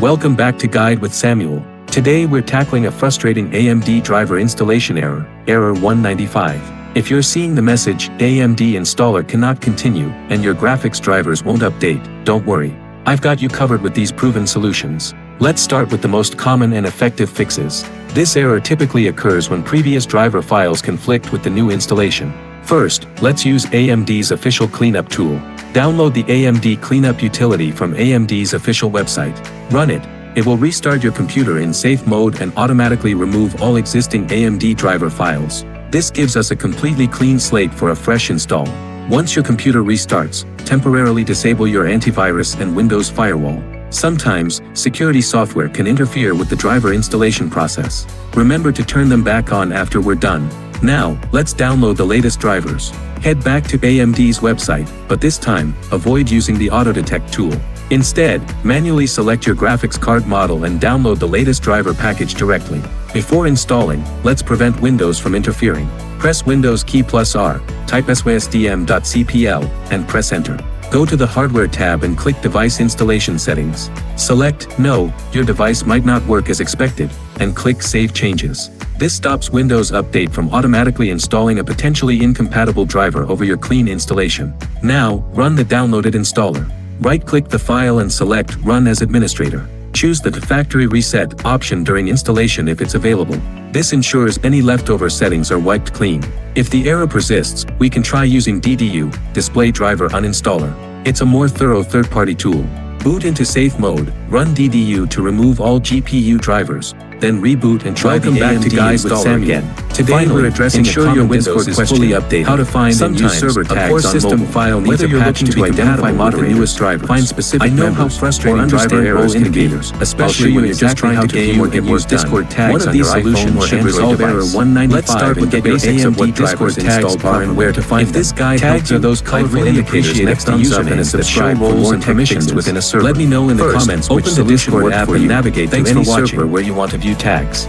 Welcome back to Guide with Samuel. Today we're tackling a frustrating AMD driver installation error, Error 195. If you're seeing the message, AMD installer cannot continue, and your graphics drivers won't update, don't worry. I've got you covered with these proven solutions. Let's start with the most common and effective fixes. This error typically occurs when previous driver files conflict with the new installation. First, let's use AMD's official cleanup tool. Download the AMD Cleanup Utility from AMD's official website. Run it. It will restart your computer in safe mode and automatically remove all existing AMD driver files. This gives us a completely clean slate for a fresh install. Once your computer restarts, temporarily disable your antivirus and Windows firewall. Sometimes, security software can interfere with the driver installation process. Remember to turn them back on after we're done. Now, let's download the latest drivers. Head back to AMD's website, but this time, avoid using the auto-detect tool. Instead, manually select your graphics card model and download the latest driver package directly. Before installing, let's prevent Windows from interfering. Press Windows key +R, type sysdm.cpl, and press Enter. Go to the Hardware tab and click Device Installation Settings. Select No, your device might not work as expected, and click Save Changes. This stops Windows Update from automatically installing a potentially incompatible driver over your clean installation. Now, run the downloaded installer. Right-click the file and select Run as Administrator. Choose the Factory Reset option during installation if it's available. This ensures any leftover settings are wiped clean. If the error persists, we can try using DDU, Display Driver Uninstaller. It's a more thorough third-party tool. Boot into safe mode, run DDU to remove all GPU drivers, then reboot and try the AMD installer again. Today we're addressing ensure your Windows is fully updated. How to find and use server tags on system file needs a patch to identify the newest drivers. Find specific I know how frustrating driver errors can be, especially when you're just trying to game or get use Discord tags on your iPhone or Android resolve error 195. Let's start with the basics of what Discord tags are and where to find them. If this guide tags are those colorful indicators next to usernames that show roles and permissions within a server. Let me know in the comments which solution worked app and navigate to any server where you want to view tags.